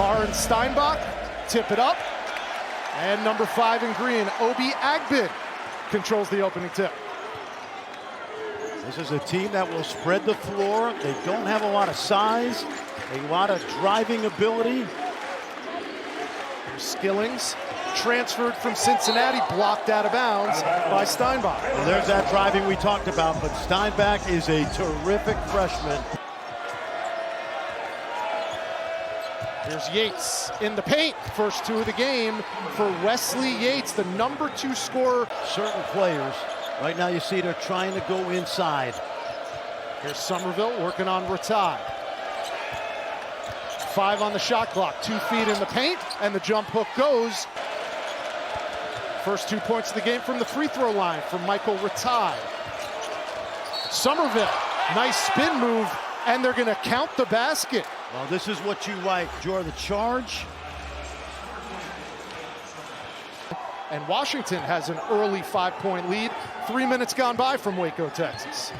Carr and Steinbach tip it up. And number 5 in green, Obi Agbin, controls the opening tip. This is a team that will spread the floor. They don't have a lot of size, a lot of driving ability. Skillings, transferred from Cincinnati, blocked out of bounds by Steinbach. And there's that driving we talked about, but Steinbach is a terrific freshman. Here's Yates in the paint. First 2 of the game for Wesley Yates, the number 2 scorer. Certain players, right now you see they're trying to go inside. Here's Somerville working on Ratai. 5 on the shot clock, 2 feet in the paint, and the jump hook goes. First 2 points of the game from the free throw line from Michael Ratai. Somerville, nice spin move, and they're gonna count the basket. Well, this is what you like, Jor, the charge. And Washington has an early 5-point lead. 3 minutes gone by from Waco, Texas.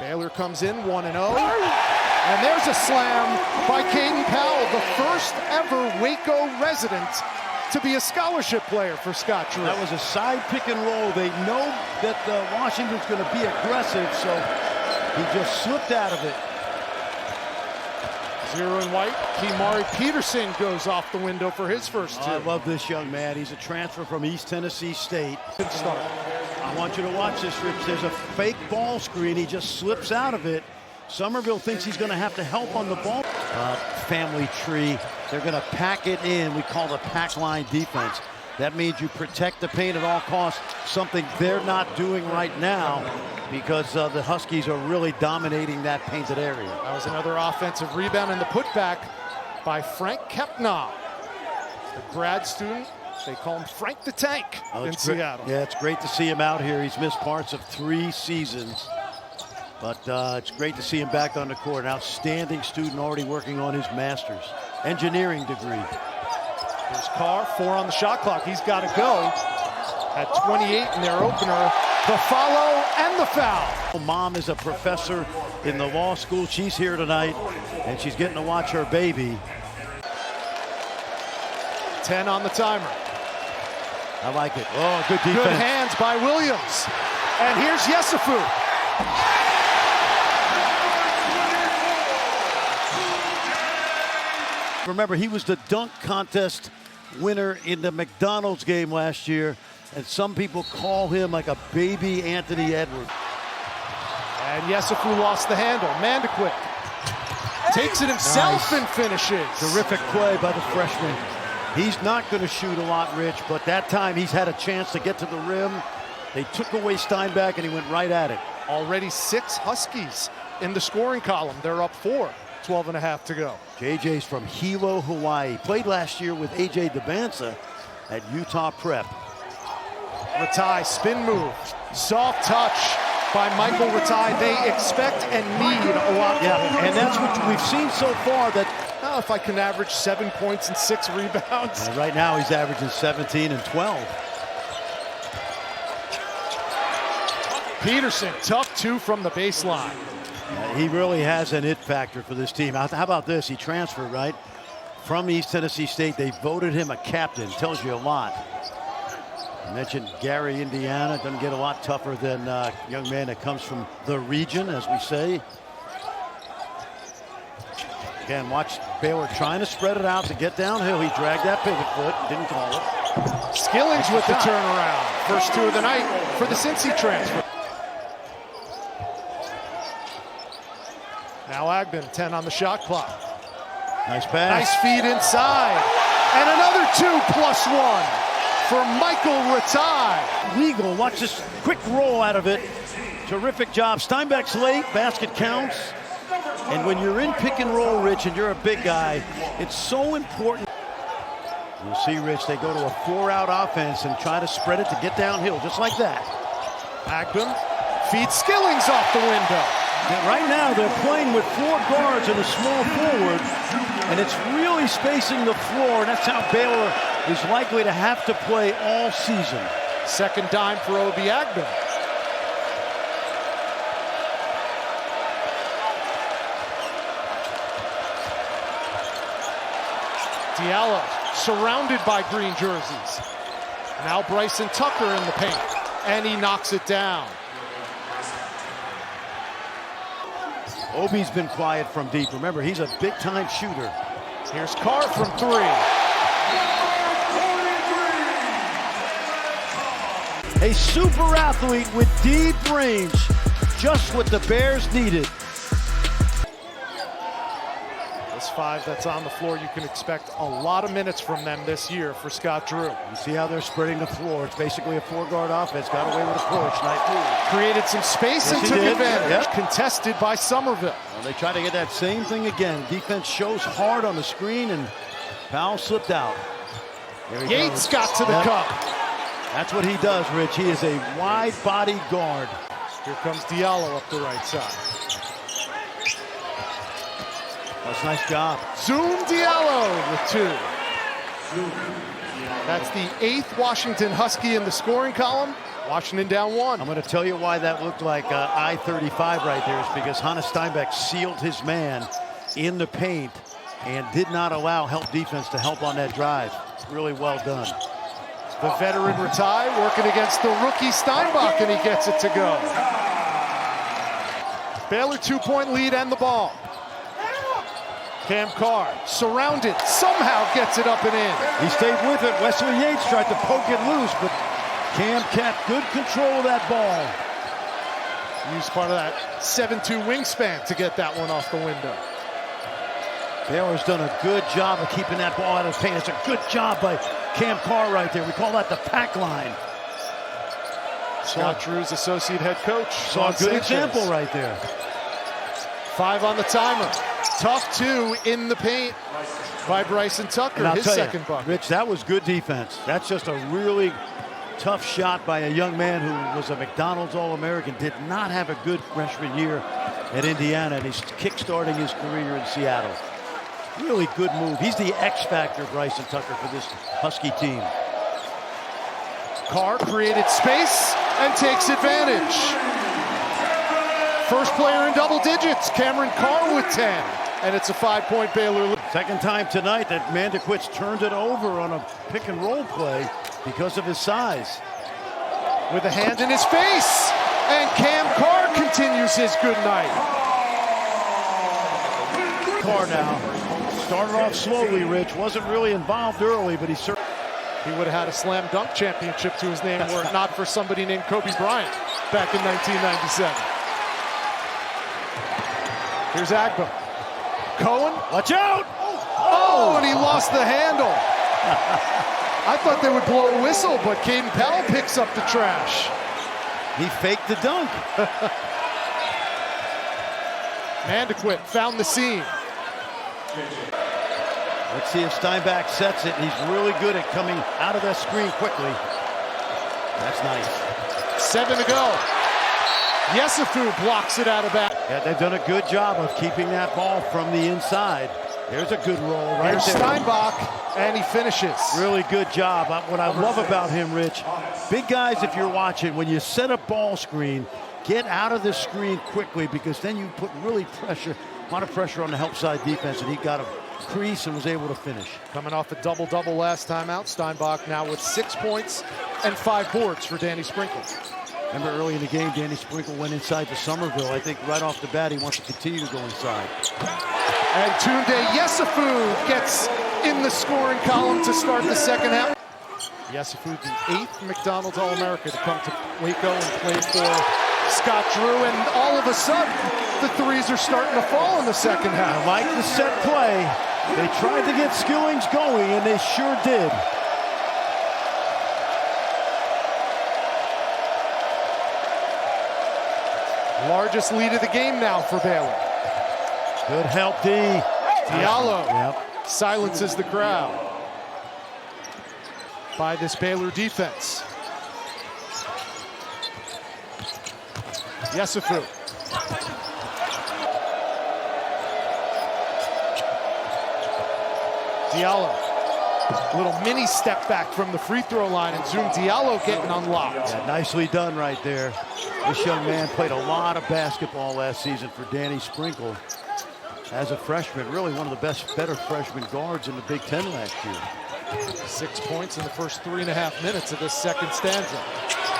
Baylor comes in 1-0. And there's a slam by Caden Powell, the first ever Waco resident to be a scholarship player for Scott Drew. That was a side pick and roll. They know that Washington's going to be aggressive, so he just slipped out of it. 0 and white. Kimari Peterson goes off the window for his first 2. I love this young man. He's a transfer from East Tennessee State. Good start. I want you to watch this, Rich. There's a fake ball screen. He just slips out of it. Somerville thinks he's going to have to help on the ball. Family tree. They're going to pack it in. We call the pack line defense. That means you protect the paint at all costs, something they're not doing right now because the Huskies are really dominating that painted area. That was another offensive rebound and the putback by Frank Kepnaugh, the grad student. They call him Frank the Tank in Seattle. Yeah, it's great to see him out here. He's missed parts of 3 seasons. But it's great to see him back on the court. An outstanding student already working on his master's engineering degree. There's Carr, 4 on the shot clock. He's got to go. At 28 in their opener, the follow and the foul. Mom is a professor in the law school. She's here tonight, and she's getting to watch her baby. 10 on the timer. I like it. Oh, good defense. Good hands by Williams. And here's Yesufu. Remember, he was the dunk contest winner in the McDonald's game last year, and some people call him like a baby Anthony Edwards. And Yesufu lost the handle. Mandequick takes it himself and finishes. Terrific play by the freshman. He's not going to shoot a lot, Rich, but that time he's had a chance to get to the rim. They took away Steinbach, and he went right at it. Already 6 Huskies in the scoring column. They're up 4. 12 and a half to go. JJ's from Hilo, Hawaii. Played last year with AJ DeBanza at Utah Prep. Ratai, spin move. Soft touch by Michael Ratai. They expect and need a lot. Yeah, and that's what we've seen so far. That if I can average 7 points and 6 rebounds. And right now he's averaging 17 and 12. Peterson, tough 2 from the baseline. He really has an it factor for this team. How about this? He transferred, right? From East Tennessee State. They voted him a captain. Tells you a lot. I mentioned Gary, Indiana. Doesn't get a lot tougher than a young man that comes from the region, as we say. Again, watch Baylor trying to spread it out to get downhill. He dragged that pivot foot. Didn't call it. Skillings with the turnaround. First 2 of the night for the Cincy transfer. Now Agbin, 10 on the shot clock. Nice pass. Nice feed inside. And another 2+1 for Michael Ratai. Legal, watch this quick roll out of it. Terrific job. Steinbach's late, basket counts. And when you're in pick and roll, Rich, and you're a big guy, it's so important. You'll see, Rich, they go to a 4-out offense and try to spread it to get downhill, just like that. Agbin feeds Skillings off the window. And right now, they're playing with 4 guards and a small forward, and it's really spacing the floor, and that's how Baylor is likely to have to play all season. Second dime for Obi Agbin. Diallo surrounded by green jerseys. Now Bryson Tucker in the paint, and he knocks it down. Obi's been quiet from deep. Remember, he's a big-time shooter. Here's Carr from three. A super athlete with deep range, just what the Bears needed. This five that's on the floor, you can expect a lot of minutes from them this year for Scott Drew. You see how they're spreading the floor. It's basically a four-guard offense. Got away with a push. Nice move. Created some space and took advantage. Yep. Contested by Somerville. Well, they try to get that same thing again. Defense shows hard on the screen, and Powell slipped out. Yates got to the cup. That's what he does, Rich. He is a wide-body guard. Here comes Diallo up the right side. That's a nice job. Zoom Diallo with two. That's the 8th Washington Husky in the scoring column. Washington down one. I'm going to tell you why that looked like I-35 right there. Is because Hannes Steinbeck sealed his man in the paint and did not allow help defense to help on that drive. Really well done. The veteran Ratai working against the rookie Steinbach, and he gets it to go. Baylor 2-point lead and the ball. Cam Carr, surrounded, somehow gets it up and in. He stayed with it. Wesley Yates tried to poke it loose, but Cam kept good control of that ball. Used part of that 7'2" wingspan to get that one off the window. Baylor's done a good job of keeping that ball out of the paint. It's a good job by Cam Carr right there. We call that the pack line. Scott Drew's associate head coach. Saw a good example right there. 5 on the timer. Tough 2 in the paint by Bryson Tucker, his second bucket. Rich, that was good defense. That's just a really tough shot by a young man who was a McDonald's All-American, did not have a good freshman year at Indiana, and he's kick-starting his career in Seattle. Really good move. He's the X factor, Bryson Tucker, for this Husky team. Carr created space and takes advantage. First player in double digits, Cameron Carr with 10. And it's a 5-point Baylor lead. Second time tonight that Mandequist turned it over on a pick and roll play because of his size. With a hand in his face. And Cam Carr continues his good night. Carr now. Started off slowly, Rich. Wasn't really involved early, but he certainly... He would have had a slam dunk championship to his name were it not for somebody named Kobe Bryant back in 1997. Here's Agbo. Cohen. Watch out! Oh, and he lost the handle. I thought they would blow a whistle, but Caden Powell picks up the trash. He faked the dunk. Mandequist found the seam. Let's see if Steinbach sets it. He's really good at coming out of that screen quickly. That's nice. 7 to go. Yesufu blocks it out of bounds. Yeah, they've done a good job of keeping that ball from the inside. There's a good roll right Here's there. Steinbach, and he finishes. Really good job. What I love about him, Rich, big guys, if you're watching, when you set a ball screen, get out of the screen quickly, because then you put really pressure, a lot of pressure on the help side defense, and he got a crease and was able to finish. Coming off a double-double last time out, Steinbach now with 6 points and 5 boards for Danny Sprinkle. Remember early in the game, Danny Sprinkle went inside to Somerville. I think right off the bat, he wants to continue to go inside. And Tunde Yesufu gets in the scoring column to start the second half. Yesufu, the 8th McDonald's All-America to come to Waco and play for Scott Drew, and all of a sudden, the threes are starting to fall in the second half. I like the set play. They tried to get Skillings going, and they sure did. Largest lead of the game now for Baylor. Good help, D. Diallo silences the crowd by this Baylor defense. Yesufu. Diallo. Little mini step back from the free throw line, and Zoom Diallo getting unlocked. Yeah, nicely done right there. This young man played a lot of basketball last season for Danny Sprinkle. as a freshman, really one of the better freshman guards in the Big Ten last year. 6 points in the first 3.5 minutes of this second stanza.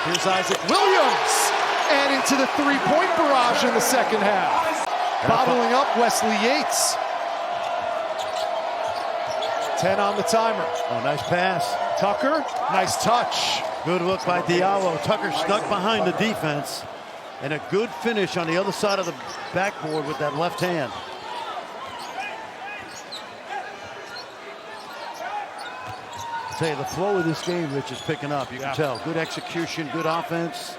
Here's Isaac Williams, and into the three-point barrage in the second half. Bottling up Wesley Yates. 10 on the timer. Oh, nice pass. Tucker, nice touch. Good look by Diallo. Tucker snuck behind the defense. And a good finish on the other side of the backboard with that left hand. I'll tell you, the flow of this game, Rich, is picking up. You can tell. Good execution, good offense.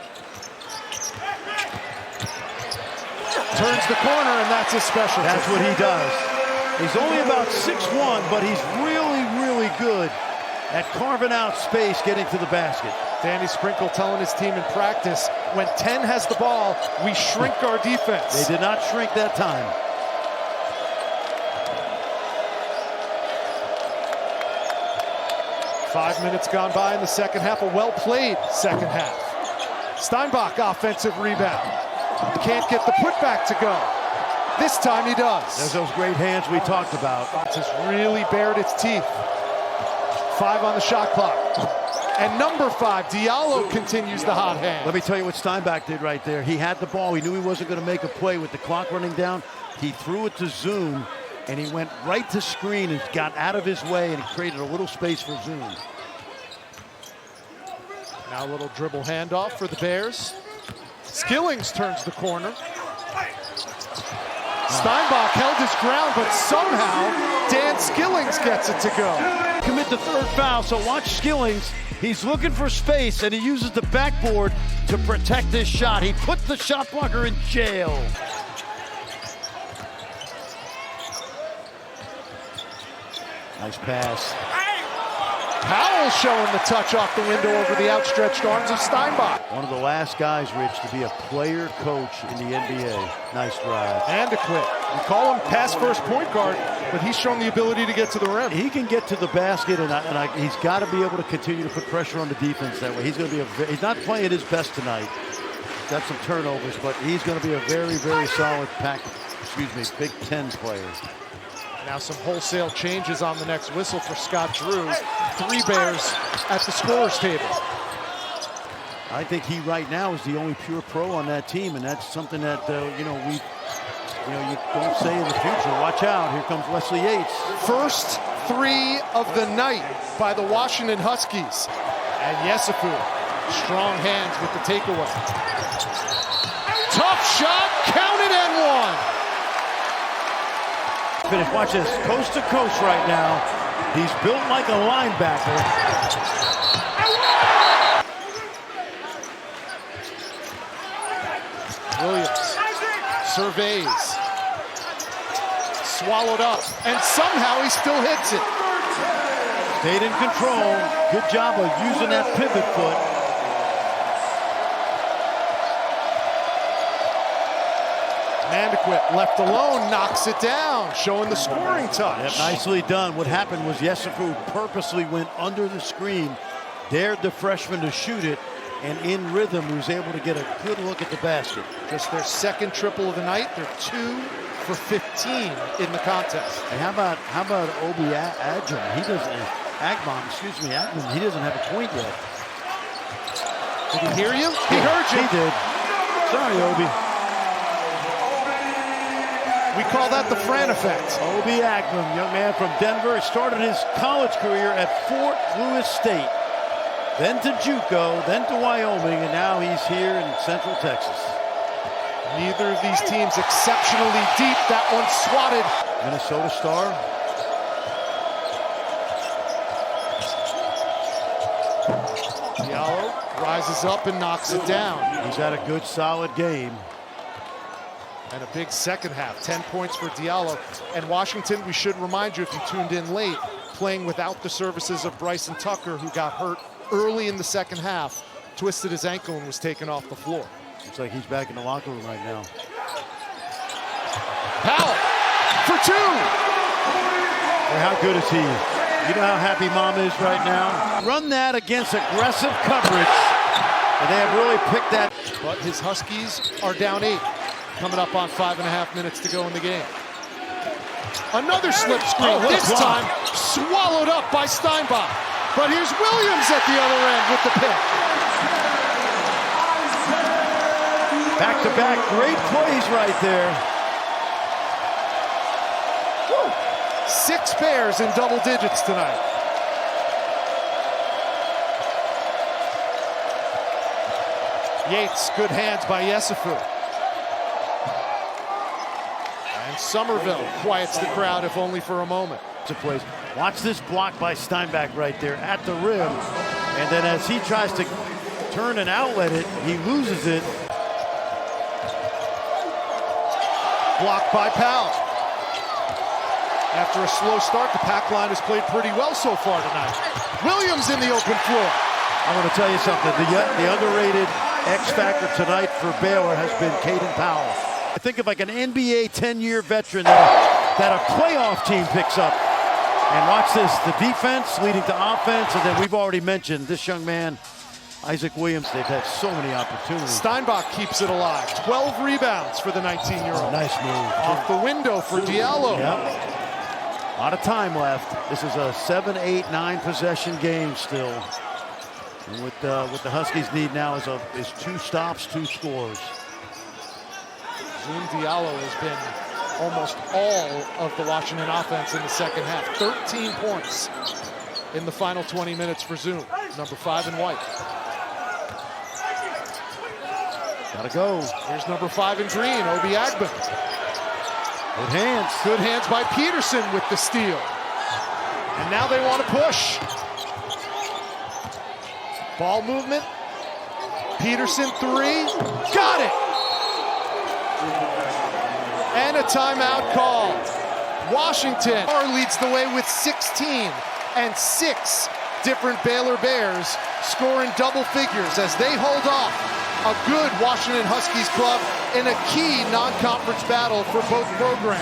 Turns the corner, and that's his specialty. That's what he does. He's only about 6'1", but he's really, really good at carving out space, getting to the basket. Danny Sprinkle telling his team in practice, when 10 has the ball, we shrink our defense. They did not shrink that time. Five minutes gone by in the second half, a well-played second half. Steinbach offensive rebound. Can't get the putback to go. This time he does. There's those great hands we talked about. It's just really bared its teeth. 5 on the shot clock. And number 5, Diallo continues the hot hand. Let me tell you what Steinbach did right there. He had the ball. He knew he wasn't going to make a play with the clock running down. He threw it to Zoom, and he went right to screen and got out of his way, and he created a little space for Zoom. Now a little dribble handoff for the Bears. Skillings turns the corner. Steinbach held his ground, but somehow Dan Skillings gets it to go. Commit the third foul, so watch Skillings. He's looking for space, and he uses the backboard to protect his shot. He put the shot blocker in jail. Nice pass. Powell showing the touch off the window over the outstretched arms of Steinbach. One of the last guys, Rich, to be a player coach in the NBA. Nice drive. And to quit. We call him pass first point guard, but he's shown the ability to get to the rim. He can get to the basket, and he's got to be able to continue to put pressure on the defense that way. He's going to be he's not playing his best tonight. Got some turnovers, but he's going to be a very, very solid Big Ten player. Now some wholesale changes on the next whistle for Scott Drew. 3 Bears at the scorer's table. I think he right now is the only pure pro on that team, and that's something that you don't say in the future. Watch out! Here comes Wesley Yates. First 3 of the night by the Washington Huskies, and Yesufu, strong hands with the takeaway. Tough shot, counted and one. Finish. Watch this, coast to coast right now. He's built like a linebacker. Williams surveys, swallowed up, and somehow he still hits it. Stayed in control. Good job of using that pivot foot. Mandequit left alone, knocks it down, showing the scoring touch. Yep, nicely done. What happened was Yesufu purposely went under the screen, dared the freshman to shoot it, and in rhythm was able to get a good look at the basket. Just their second triple of the night. They're 2 for 15 in the contest. And how about Obi Agum? He doesn't. Agman, he doesn't have a point yet. Did he hear you? He heard you. He did. Sorry, Obi. We call that the Fran effect. Obi Agman, young man from Denver, started his college career at Fort Lewis State, then to JUCO, then to Wyoming, and now he's here in Central Texas. Neither of these teams exceptionally deep. That one swatted. Minnesota star. Diallo rises up and knocks it down. He's had a good, solid game. And a big second half, 10 points for Diallo. And Washington, we should remind you if you tuned in late, playing without the services of Bryson Tucker, who got hurt early in the second half, twisted his ankle and was taken off the floor. Looks like he's back in the locker room right now. Powell for 2. Well, how good is he? You know how happy Mom is right now? Run that against aggressive coverage, and they have really picked that. But his Huskies are down 8. Coming up on 5.5 minutes to go in the game. Another slip screen, this time swallowed up by Steinbach. But here's Williams at the other end with the pick. Back-to-back, great plays right there. Woo. 6 Bears in double digits tonight. Yates, good hands by Yesufu. And Somerville quiets the crowd, if only for a moment. Plays. Watch this block by Steinbach right there at the rim. And then as he tries to turn and outlet it, he loses it. Blocked by Powell. After a slow start, the pack line has played pretty well so far tonight. Williams in the open floor. I'm going to tell you something. The underrated X factor tonight for Baylor has been Caden Powell. I think of like an NBA 10-year veteran that a playoff team picks up. And watch this, the defense leading to offense, and then we've already mentioned this young man, Isaac Williams. They've had so many opportunities. Steinbach keeps it alive. 12 rebounds for the 19-year-old. Nice move. Off the window for Diallo. Yep. A lot of time left. This is a 7, 8, 9 possession game still. And what the Huskies need now is 2 stops, 2 scores. Zoom Diallo has been almost all of the Washington offense in the second half. 13 points in the final 20 minutes for Zoom. Number 5 in white. Gotta go. Here's number 5 in green, Obi Agben. Good hands. Good hands by Peterson with the steal. And now they want to push. Ball movement. Peterson 3. Got it! And a timeout call. Washington leads the way with 16, and 6 different Baylor Bears scoring double figures as they hold off a good Washington Huskies club in a key non-conference battle for both programs.